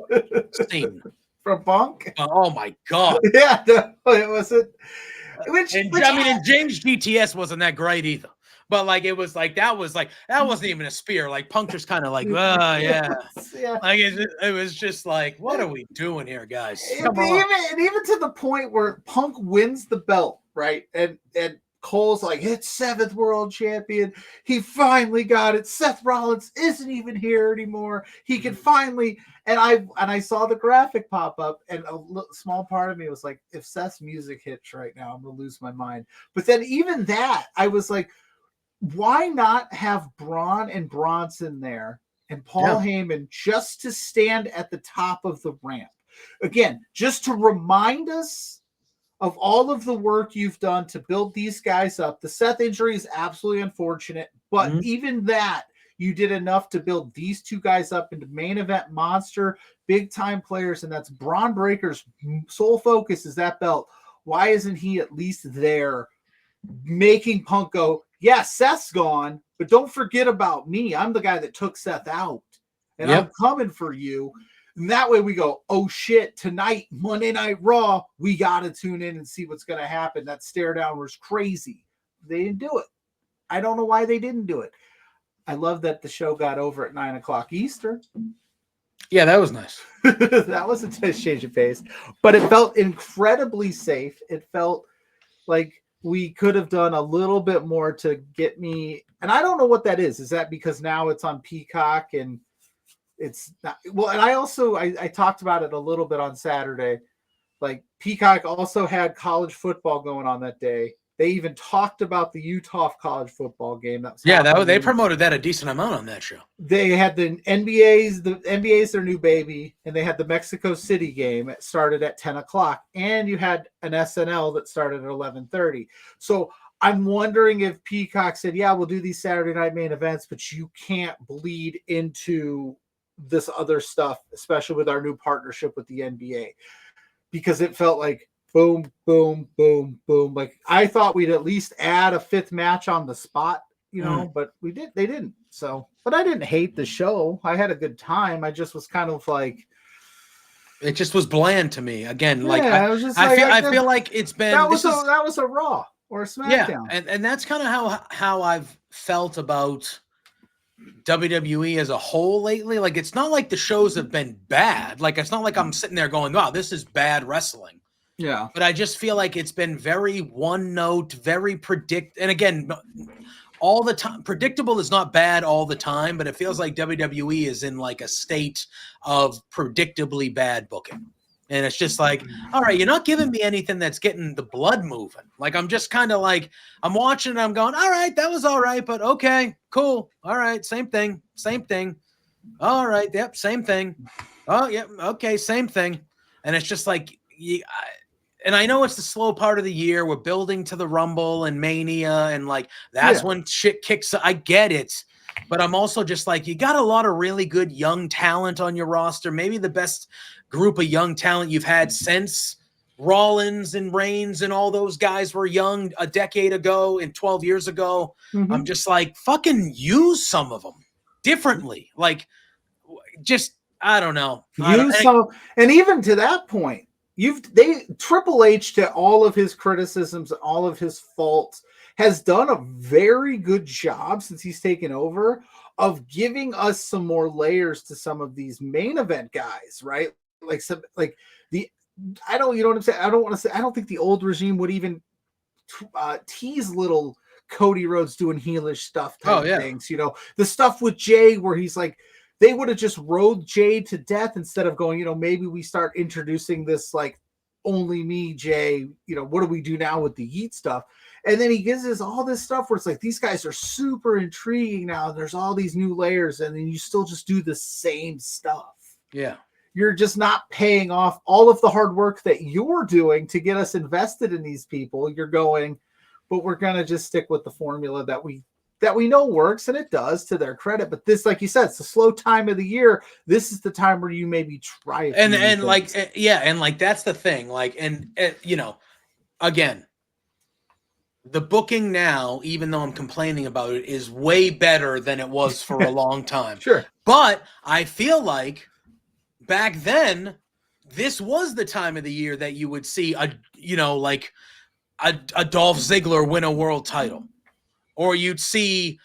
seen. From Punk? Oh my God. Yeah, no, it wasn't. I mean, and James GTS wasn't that great either. But like it was like that wasn't even a spear. Like Punk just kind of like, yeah. Like it was just like, what are we doing here, guys? Come on. Even to the point where Punk wins the belt, right? And Cole's like, it's 7th world champion. He finally got it. Seth Rollins isn't even here anymore. He can finally. And I saw the graphic pop up, and a small part of me was like, if Seth's music hits right now, I'm gonna lose my mind. But then even that, I was like, why not have Braun and Bronson there and Paul Heyman just to stand at the top of the ramp? Again, just to remind us of all of the work you've done to build these guys up. The Seth injury is absolutely unfortunate, but even that, you did enough to build these two guys up into main event monster, big time players, and that's Braun Breaker's sole focus is that belt. Why isn't he at least there making Punk go, yeah, Seth's gone, but don't forget about me. I'm the guy that took Seth out, and I'm coming for you. And that way we go, oh shit, tonight, Monday Night Raw, we got to tune in and see what's going to happen. That stare down was crazy. They didn't do it. I don't know why they didn't do it. I love that the show got over at 9:00 Eastern. Yeah, that was nice. That was a nice change of pace, but it felt incredibly safe. It felt like we could have done a little bit more to get me, and I don't know what that is. Is that because now it's on Peacock and it's not well? And I talked about it a little bit on Saturday. Like Peacock also had college football going on that day. They even talked about the Utah college football game. They promoted that a decent amount on that show. They had the NBA's their new baby, and they had the Mexico City game. It started at 10:00, and you had an SNL that started at 11:30. So I'm wondering if Peacock said, "Yeah, we'll do these Saturday night main events, but you can't bleed into this other stuff, especially with our new partnership with the NBA," because it felt like boom, boom, boom, boom. Like I thought we'd at least add a 5th match on the spot, but they didn't. So, but I didn't hate the show. I had a good time. I just was kind of like, it just was bland to me. Again, like I feel like it's been that was a Raw or a SmackDown. Yeah, and that's kind of how I've felt about WWE as a whole lately. Like it's not like the shows have been bad. Like it's not like I'm sitting there going, "Wow, this is bad wrestling." Yeah. But I just feel like it's been very one note, very and again, all the time. Predictable is not bad all the time, but it feels like WWE is in like a state of predictably bad booking. And it's just like, all right, you're not giving me anything that's getting the blood moving. Like I'm just kind of like, I'm watching and I'm going, all right, that was all right, but okay, cool. All right, same thing. All right, yep, same thing. Oh, yeah, okay, same thing. And it's just like, and I know it's the slow part of the year. We're building to the Rumble and Mania, and like that's when shit kicks. I get it, but I'm also just like, you got a lot of really good young talent on your roster. Maybe the best group of young talent you've had since Rollins and Reigns and all those guys were young a decade ago and 12 years ago. Mm-hmm. I'm just like, fucking use some of them differently. Like, just I don't know. And even to that point. Triple H, to all of his criticisms, all of his faults, has done a very good job since he's taken over of giving us some more layers to some of these main event guys, right? I don't know what I'm saying. I don't think the old regime would even tease little Cody Rhodes doing heelish stuff type things. The stuff with Jay where he's like, they would have just rode Jay to death instead of going, maybe we start introducing this like only me, Jay, what do we do now with the Yeet stuff? And then he gives us all this stuff where it's like, these guys are super intriguing now. There's all these new layers, and then you still just do the same stuff. Yeah. You're just not paying off all of the hard work that you're doing to get us invested in these people. You're going, but we're going to just stick with the formula that we that we know works, and it does to their credit. But this, like you said, it's a slow time of the year. This is the time where you maybe try a few new and like things. and like that's the thing. Like and you know, again, the booking now, even though I'm complaining about it, is way better than it was for a long time. Sure. But I feel like back then, this was the time of the year that you would see a Dolph Ziggler win a world title, or you'd see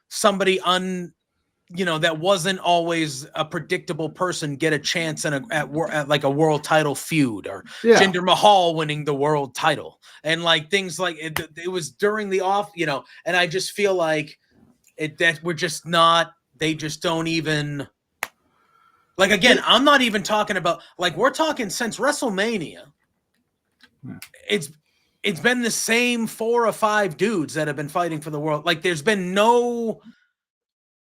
somebody that wasn't always a predictable person get a chance at like a world title feud, or Jinder Mahal winning the world title, and like things like it was during the off, and I just feel like that we're just not, they just don't even, like, again, I'm not even talking about, like, we're talking since WrestleMania, it's been the same 4 or 5 dudes that have been fighting for the world. Like, there's been no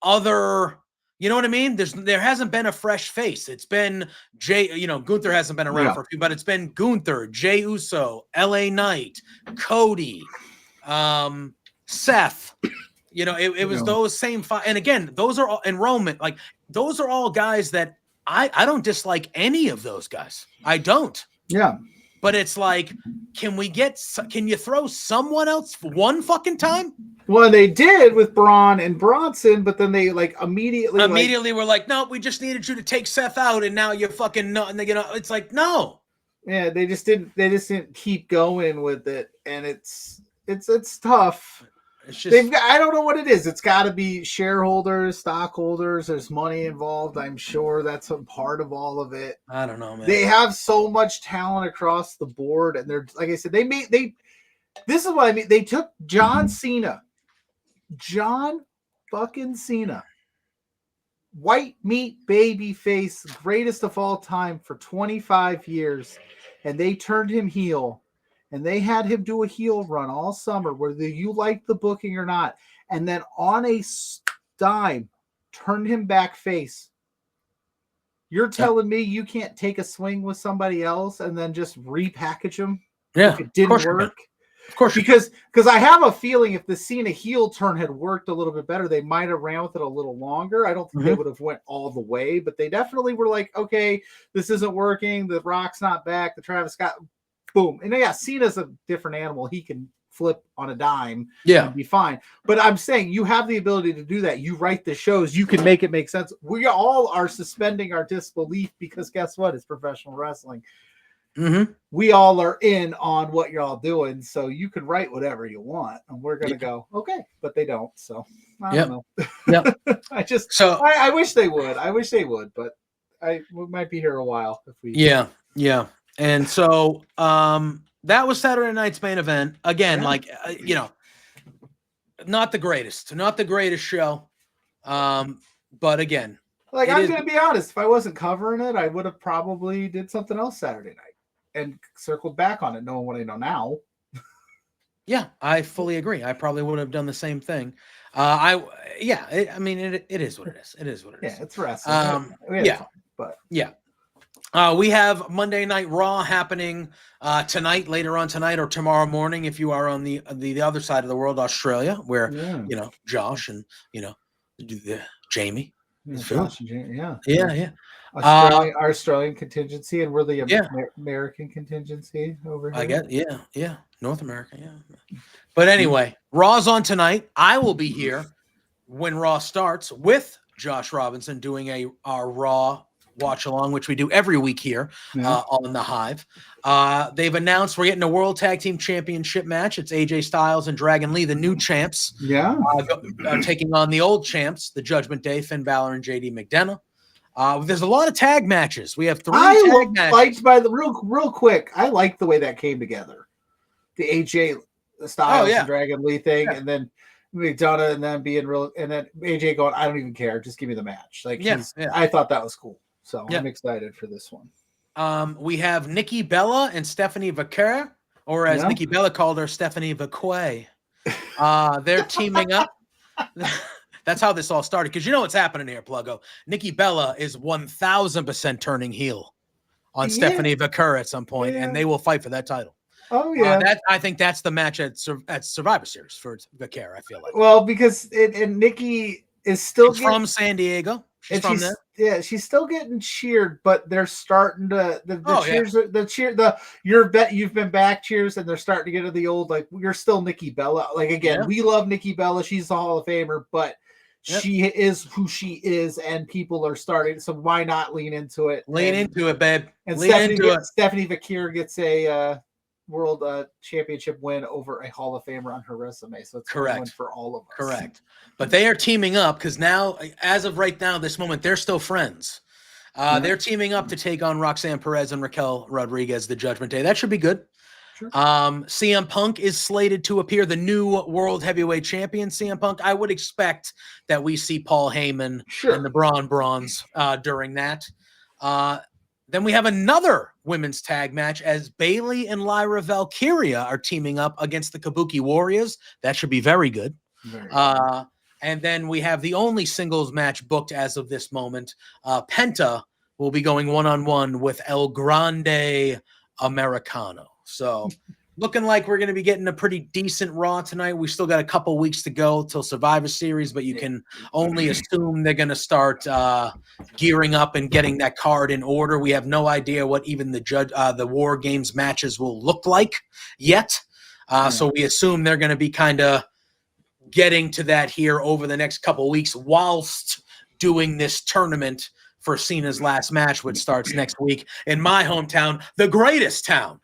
other, you know what I mean? There hasn't been a fresh face. It's been Gunther hasn't been around for a few, but it's been Gunther, Jey Uso, LA Knight, Cody, Seth. It was those same 5. And again, those are all enrollment. Like, those are all guys that I don't dislike any of those guys. I don't. Yeah. But it's like, can you throw someone else for one fucking time? Well, they did with Braun and Bronson, but then they immediately were like, no, we just needed you to take Seth out, and now you're fucking no. And it's like, no. Yeah, they just didn't keep going with it, and it's tough. It's just, I don't know what it is. It's got to be shareholders, stockholders. There's money involved. I'm sure that's a part of all of it. I don't know, man. They have so much talent across the board, and they're, like I said, this is what I mean. They took John fucking Cena, white meat baby face, greatest of all time for 25 years, and they turned him heel. And they had him do a heel run all summer, whether you like the booking or not. And then on a dime, turned him back face. You're telling me you can't take a swing with somebody else and then just repackage them? Yeah, if it didn't work. Of course, because I have a feeling if the Cena heel turn had worked a little bit better, they might have ran with it a little longer. I don't think they would have went all the way, but they definitely were like, okay, this isn't working. The Rock's not back. The Travis Scott. Boom. And yeah, Cena's a different animal. He can flip on a dime and be fine. But I'm saying you have the ability to do that. You write the shows. You can make it make sense. We all are suspending our disbelief because guess what? It's professional wrestling. Mm-hmm. We all are in on what you're all doing. So you can write whatever you want. And we're going to go, okay. But they don't. So I don't know. Yeah. I wish they would. But we might be here a while if we. Yeah. Yeah. And so that was Saturday night's main event. Again, not the greatest show. But again, I'm going to be honest. If I wasn't covering it, I would have probably did something else Saturday night and circled back on it, knowing what I know now. Yeah, I fully agree. I probably would have done the same thing. It is what it is. It is what it is. Yeah, it's wrestling. We have Monday Night Raw happening tonight, later on tonight, or tomorrow morning if you are on the other side of the world, Australia, where Josh and Jamie. Josh and Jamie, yeah. Australian contingency, and we're the American contingency over here. I guess, North America, But anyway, Raw's on tonight. I will be here when Raw starts with Josh Robinson doing our Raw watch along, which we do every week here on the Hive. They've announced we're getting a World Tag Team Championship match. It's AJ Styles and Dragon Lee, the new champs, taking on the old champs, the Judgment Day, Finn Balor and JD McDonough. There's a lot of tag matches. We have 3 tag matches. Real quick, I like the way that came together. The AJ Styles and Dragon Lee thing, and then McDonough, and then being real, and then AJ going, I don't even care, just give me the match. I thought that was cool. So I'm excited for this one. We have Nikki Bella and Stephanie Vaquer, or as Nikki Bella called her, Stephanie Vaquer. They're teaming up. That's how this all started. Because you know what's happening here, Pluggo. Nikki Bella is 1,000% turning heel on Stephanie Vaquer at some point, and they will fight for that title. Oh yeah. I think that's the match at Survivor Series for Vaquer. I feel like. Well, because and Nikki is still from San Diego. She's from there. Yeah, she's still getting cheered, but they're starting to the cheers. Yeah. You've been back cheers, and they're starting to get to the old like you're still Nikki Bella. Like again, we love Nikki Bella. She's a Hall of Famer, but she is who she is, and people are starting. So why not lean into it? Lean into it, babe. And lean Stephanie Vaquer gets a world championship win over a Hall of Famer on her resume. So it's correct a win for all of us. Correct. But they are teaming up because now, as of right now, this moment, they're still friends. They're teaming up to take on Roxanne Perez and Raquel Rodriguez the Judgment Day. That should be good. Sure. CM Punk is slated to appear, the new World Heavyweight Champion. CM Punk, I would expect that we see Paul Heyman and the Braun Brawns during that. Then we have another women's tag match as Bayley and Lyra Valkyria are teaming up against the Kabuki Warriors. That should be very good. And then we have the only singles match booked as of this moment. Penta will be going one-on-one with El Grande Americano. So looking like we're going to be getting a pretty decent Raw tonight. We still got a couple weeks to go till Survivor Series, but you can only assume they're going to start gearing up and getting that card in order. We have no idea what even the War Games matches will look like yet. So we assume they're going to be kind of getting to that here over the next couple weeks whilst doing this tournament for Cena's last match, which starts next week in my hometown, the greatest town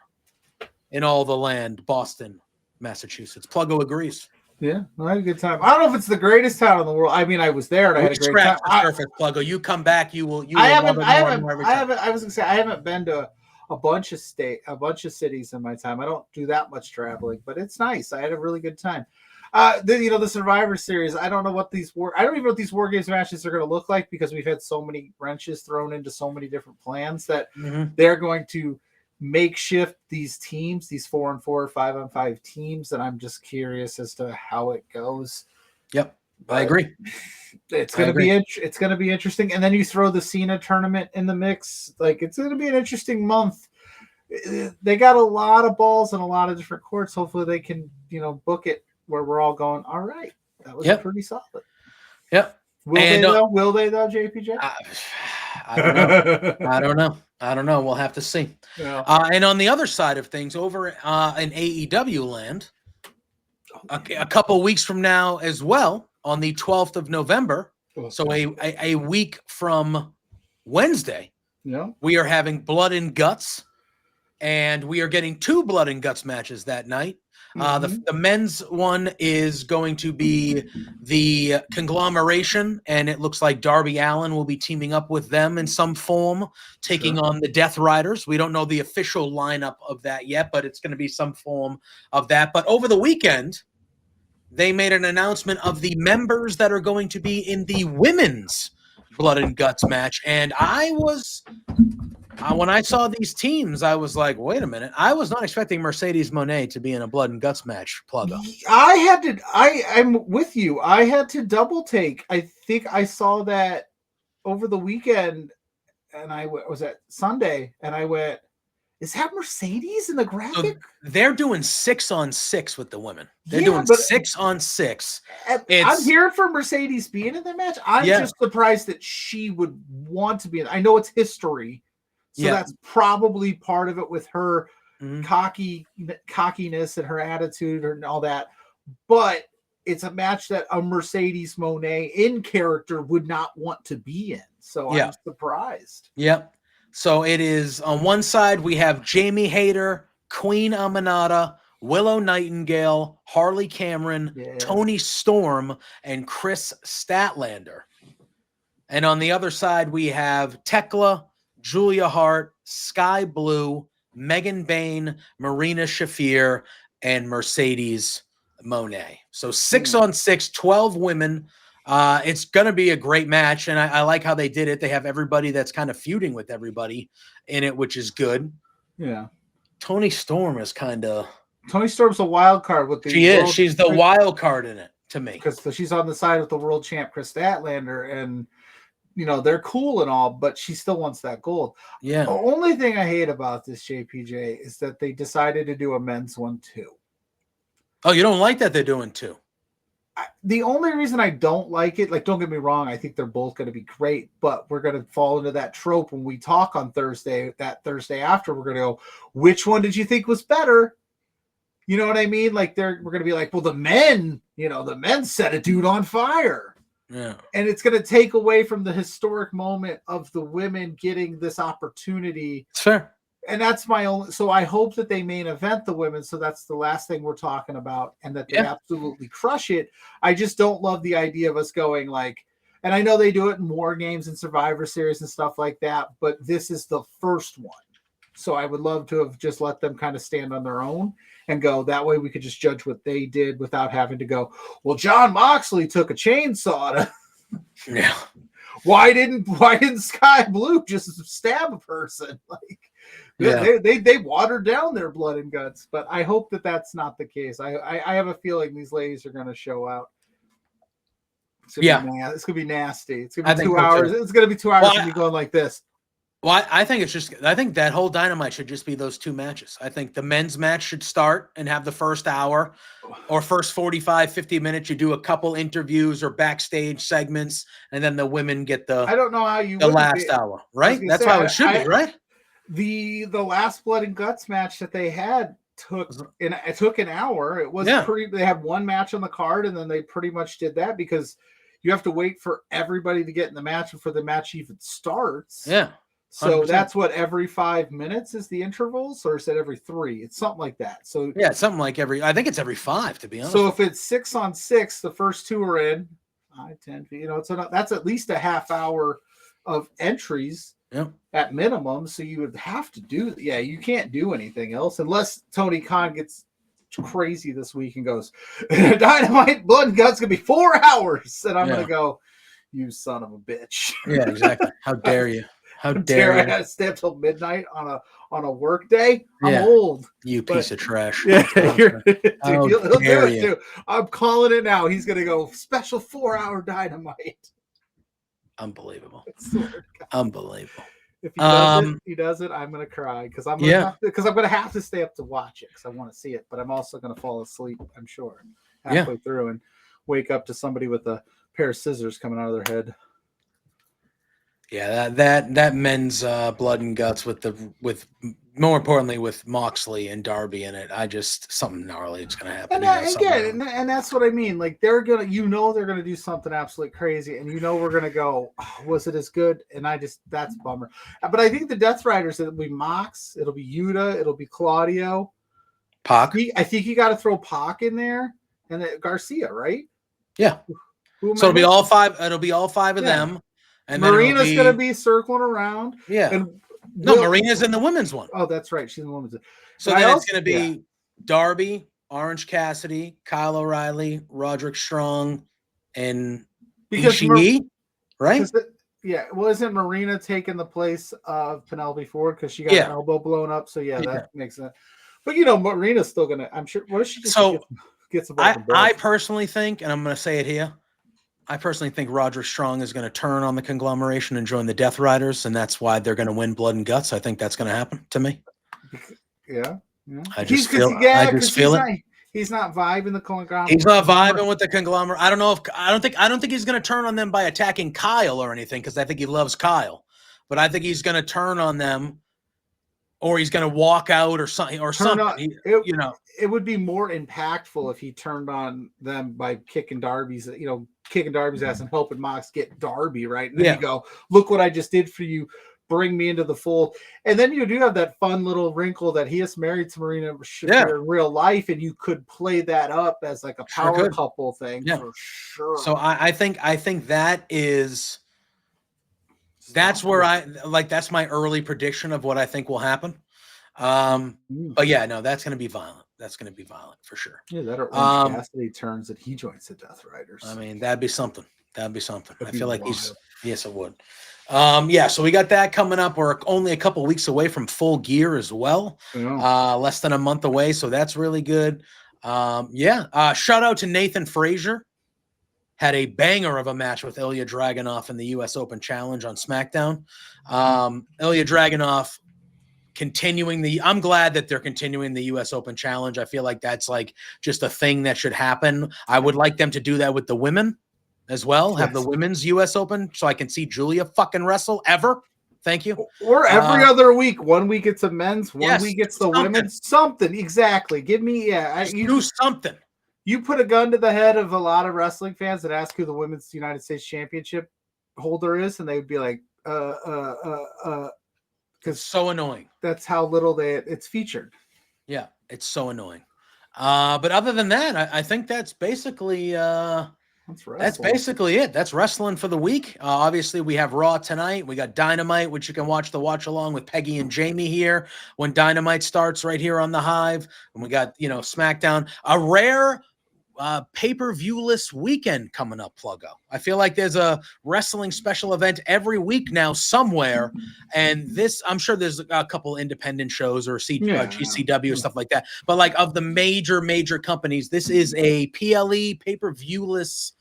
in all the land, Boston, Massachusetts. Pluggo agrees. Yeah, I had a good time. I don't know if it's the greatest town in the world. I mean, I was there and I had a great time. Surface, Pluggo. You come back, you will. I was gonna say I haven't been to a bunch of cities in my time. I don't do that much traveling, but it's nice. I had a really good time. The Survivor Series. I don't know what I don't even know what these War Games matches are going to look like because we've had so many wrenches thrown into so many different plans that they're going to makeshift these teams, these 4-on-4, 5-on-5 teams, and I'm just curious as to how it goes. Yep, I agree. It's going to be interesting, and then you throw the Cena tournament in the mix. Like it's going to be an interesting month. They got a lot of balls and a lot of different courts. Hopefully, they can book it where we're all going. All right, that was pretty solid. Yep. Will they though, JPJ? I don't know. We'll have to see. Yeah. And on the other side of things, over in AEW land, a couple weeks from now as well, on the 12th of November, so a week from Wednesday, we are having Blood and Guts, and we are getting 2 Blood and Guts matches that night. The men's one is going to be the Conglomeration, and it looks like Darby Allin will be teaming up with them in some form, taking on the Death Riders. We don't know the official lineup of that yet, but it's going to be some form of that. But over the weekend, they made an announcement of the members that are going to be in the women's Blood and Guts match, and when I saw these teams, I was like, wait a minute. I was not expecting Mercedes Moné to be in a Blood and Guts match, Pluggo. I'm with you. I had to double take. I think I saw that over the weekend, and I was at Sunday, and I went, is that Mercedes in the graphic? They're doing 6-on-6 with the women. They're doing 6-on-6. I'm here for Mercedes being in the match. I'm just surprised that she would want to be in. I know it's history. So that's probably part of it with her cockiness and her attitude and all that. But it's a match that a Mercedes Moné in character would not want to be in. So I'm surprised. Yep. So it is on one side, we have Jamie Hayter, Queen Aminata, Willow Nightingale, Harley Cameron, Tony Storm, and Chris Statlander. And on the other side, we have Tekla, Julia Hart, Sky Blue, Megan Bain, Marina Shafir, and Mercedes Moné. So 6-on-6, 12 women. It's going to be a great match, and I like how they did it. They have everybody that's kind of feuding with everybody in it, which is good. Yeah. Tony Storm is kind of... Tony Storm's a wild card with the... She's the wild card in it, to me. Because she's on the side with the world champ, Chris Statlander, and they're cool and all, but she still wants that gold. Yeah. The only thing I hate about this JPJ is that they decided to do a men's one too. Oh, you don't like that they're doing two? The only reason I don't like it, like, don't get me wrong, I think they're both going to be great, but we're going to fall into that trope when we talk on Thursday, that Thursday after, we're going to go, which one did you think was better? You know what I mean? Like, we're going to be like, well, the men set a dude on fire. Yeah. And it's going to take away from the historic moment of the women getting this opportunity. It's fair. And that's my only. So I hope that they main event the women. So that's the last thing we're talking about, and that they absolutely crush it. I just don't love the idea of us going like, and I know they do it in War Games and Survivor Series and stuff like that, but this is the first one. So I would love to have just let them kind of stand on their own and go. That way we could just judge what they did without having to go, well, John Moxley took a chainsaw to. Yeah. Why didn't Sky Blue just stab a person? Like, they watered down their blood and guts. But I hope that that's not the case. I have a feeling these ladies are going to show out. It's gonna be nasty. It's gonna be 2 hours. It's gonna be 2 hours of me going like this. Well, I think I think that whole Dynamite should just be those two matches. I think the men's match should start and have the first hour or first 45, 50 minutes. You do a couple interviews or backstage segments, and then the women get I don't know how you the last hour, right? That's how it should be, right? The last Blood and Guts match that they had took an hour. It was they had one match on the card, and then they pretty much did that because you have to wait for everybody to get in the match before the match even starts. Yeah. 100%. So that's what, every 5 minutes is the intervals, or is it every 3? It's something like that. So yeah, something like I think it's every 5, to be honest. So if it's 6 on 6, the first 2 are in 10 feet, that's at least a half hour of entries at minimum. So you would have to do, you can't do anything else unless Tony Khan gets crazy this week and goes, Dynamite Blood and Guts gonna be 4 hours, and I'm gonna go, you son of a bitch. Yeah, exactly. How dare you? How dare I stay up till midnight on a work day? I'm old. You piece of trash. Yeah, he'll do it too. I'm calling it now. He's gonna go special 4-hour Dynamite. Unbelievable. Unbelievable. If he does it, I'm gonna cry because I'm gonna have to stay up to watch it because I want to see it. But I'm also gonna fall asleep, I'm sure, halfway through and wake up to somebody with a pair of scissors coming out of their head. Yeah, that men's Blood and Guts with more importantly with Moxley and Darby in it. Something gnarly is going to happen. And that's what I mean. Like, they're gonna do something absolutely crazy, and we're gonna go, was it as good? And that's a bummer. But I think the Death Riders, it'll be Mox, it'll be Yuta, it'll be Claudio, Pac. I think you got to throw Pac in there, and Garcia, right? Yeah. So it'll be all 5. It'll be all 5 of them. And Marina's going to be circling around. Yeah. And Marina's in the women's one. Oh, that's right. She's in the women's one. So then it's going to be Darby, Orange Cassidy, Kyle O'Reilly, Roderick Strong, and Ishii, right? Well, isn't Marina taking the place of Penelope Ford because she got her elbow blown up? So, that makes sense. But, Marina's still going to, I'm sure, what if she just gets above the belt? I personally think, and I'm going to say it here, I personally think Roderick Strong is going to turn on the conglomeration and join the Death Riders, and that's why they're going to win Blood and Guts. I think that's going to happen to me. Yeah. I just feel it. He's not vibing the conglomerate. He's not vibing with the conglomerate. I don't think he's going to turn on them by attacking Kyle or anything, because I think he loves Kyle. But I think he's going to turn on them, or he's going to walk out or something. It would be more impactful if he turned on them by kicking Darby's ass and helping Mox get Darby, right? And then you go, look what I just did for you. Bring me into the fold. And then you do have that fun little wrinkle that he is married to Marina Shafir in real life, and you could play that up as like a power couple thing for sure. So I think that is that's where that's my early prediction of what I think will happen. But that's going to be violent. That's going to be violent for sure. Yeah, that or Orange Cassidy turns and he joins the Death Riders. I mean, that'd be something. I feel like yes, it would. So we got that coming up. We're only a couple weeks away from Full Gear as well. Less than a month away, so that's really good. Shout out to Nathan Frazier. had a banger of a match with Ilya Dragunov in the U.S. Open Challenge on SmackDown. Ilya Dragunov I'm glad that they're continuing the U.S. Open Challenge. I feel like that's like just a thing that should happen. I would like them to do that with the women as well. Have the women's U.S. Open so I can see Julia fucking wrestle ever. Thank you. Or every other week. 1 week it's a men's, one week it's the something. women's. Something. Exactly. Give me, do something. You put a gun to the head of a lot of wrestling fans and ask who the women's United States Championship holder is, and they would be like, because so annoying. That's how little it's featured. Yeah, it's so annoying. But other than that, I think that's basically that's basically it. That's wrestling for the week. Obviously, we have Raw tonight. We got Dynamite, which you can watch along with Peggy and Jamie here when Dynamite starts right here on the Hive. And we got, SmackDown. A rare pay-per-view-less weekend coming up, Pluggo. I feel like there's a wrestling special event every week now somewhere. And this, I'm sure there's a couple independent shows or GCW, stuff like that. But like of the major companies, this is a PLE pay-per-view-less.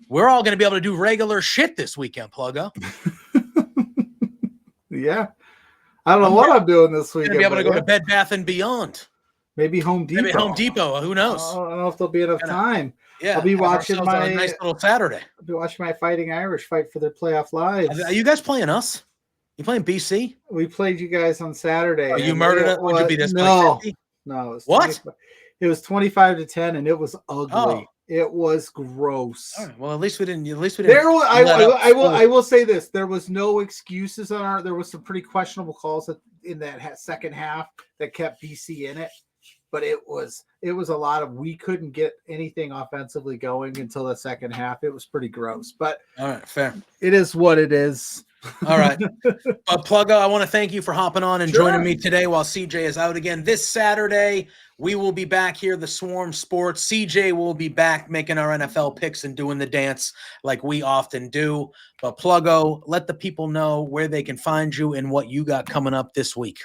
We're all going to be able to do regular shit this weekend, Pluggo. Yeah. I don't know what I'm doing this weekend. Be able to go to Bed Bath & Beyond. Maybe Home Depot. Maybe Home Depot. Who knows? I don't know if there'll be enough time. Yeah, I'll be watching my nice little Saturday. I'll be watching my Fighting Irish fight for their playoff lives. Are you guys playing us? You playing BC? We played you guys on Saturday. Oh, you murdered it? Would you be this? No. It was what? It was 25-10, and it was ugly. Oh. It was gross. All right. Well, at least we didn't. I will say this: there was no excuses on our. There was some pretty questionable calls in that second half that kept BC in it. But it was a lot of, we couldn't get anything offensively going until the second half. It was pretty gross. But all right, fair. It is what it is. All right. But Pluggo, I want to thank you for hopping on and joining me today while CJ is out again. This Saturday, we will be back here, the Swarm Sports. CJ will be back making our NFL picks and doing the dance like we often do. But Pluggo, let the people know where they can find you and what you got coming up this week.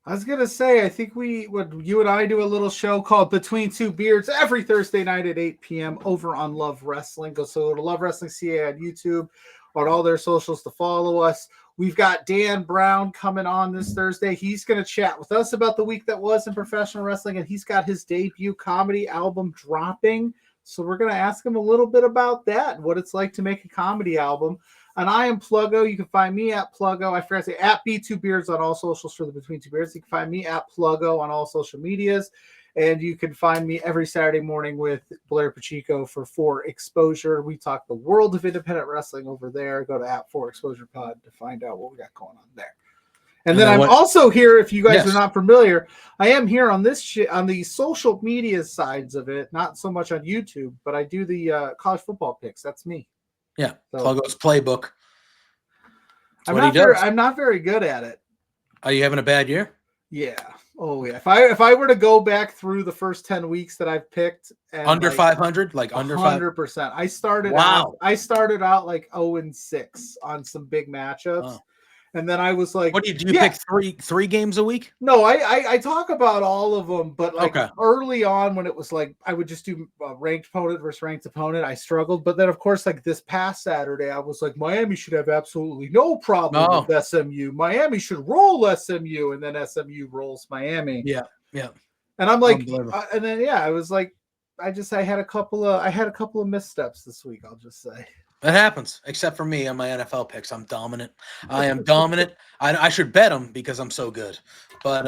I was going to say, I think you and I do a little show called Between Two Beards every Thursday night at 8 p.m. over on Love Wrestling. Go to Love Wrestling CA on YouTube, on all their socials to follow us. We've got Dan Brown coming on this Thursday. He's going to chat with us about the week that was in professional wrestling, and he's got his debut comedy album dropping. So we're going to ask him a little bit about that and what it's like to make a comedy album. And I am Pluggo. You can find me at Pluggo. I forgot to say at B2Beards on all socials for the Between Two Beards. You can find me at Pluggo on all social medias. And you can find me every Saturday morning with Blair Pacheco for Exposure. We talk the world of independent wrestling over there. Go to @4Exposure Pod to find out what we got going on there. And then I'm also here, if you guys are not familiar, I am here on this on the social media sides of it, not so much on YouTube, but I do the college football picks. That's me. Yeah, so, Pluggo's playbook. I'm not very good at it. Are you having a bad year? Yeah. Oh yeah. If I were to go back through the first 10 weeks that I've picked, and under 500, like under 100%. I started out like 0-6 on some big matchups. Oh. And then I was like, what do you pick three games a week? No, I talk about all of them, but like early on when it was like I would just do ranked opponent versus ranked opponent, I struggled. But then of course, like this past Saturday, I was like, Miami should have absolutely no problem with SMU. Miami should roll SMU, and then SMU rolls Miami. Yeah, yeah. And I'm like, and then I was like, I had a couple of missteps this week. I'll just say. It happens, except for me on my NFL picks. I'm dominant. I am dominant. I should bet them because I'm so good. But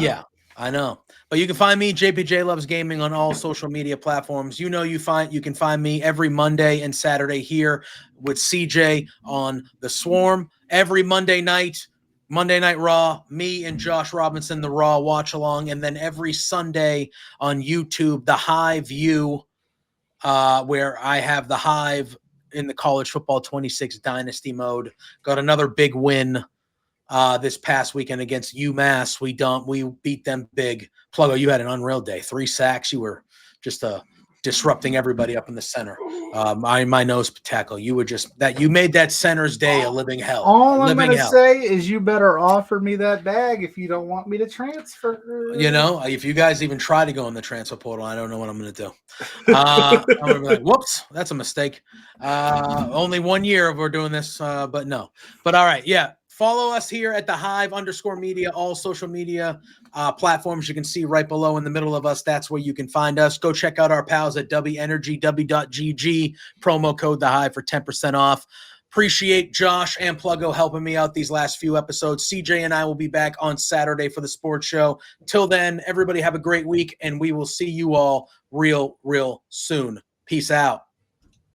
yeah, I know. But you can find me, JPJ Loves Gaming, on all social media platforms. You can find me every Monday and Saturday here with CJ on the Swarm. Every Monday Night Raw, me and Josh Robinson, the Raw watch along, and then every Sunday on YouTube, the Hive View, where I have the Hive in the college football 26 dynasty mode. Got another big win this past weekend against UMass. We beat them big. Pluggo, you had an unreal day. 3 sacks. You were just a disrupting everybody up in the center. My nose tackle. You made that center's day a living hell. All I'm living gonna hell. say is you better offer me that bag if you don't want me to transfer. You know, if you guys even try to go in the transfer portal, I don't know what I'm going to do. I'm going to be like, whoops, that's a mistake. Only 1 year we're doing this, but no. But all right, yeah. Follow us here at the Hive_media, all social media platforms you can see right below in the middle of us. That's where you can find us. Go check out our pals at W-Energy, W.GG, promo code The Hive for 10% off. Appreciate Josh and Pluggo helping me out these last few episodes. CJ and I will be back on Saturday for the sports show. Till then, everybody have a great week, and we will see you all real soon. Peace out.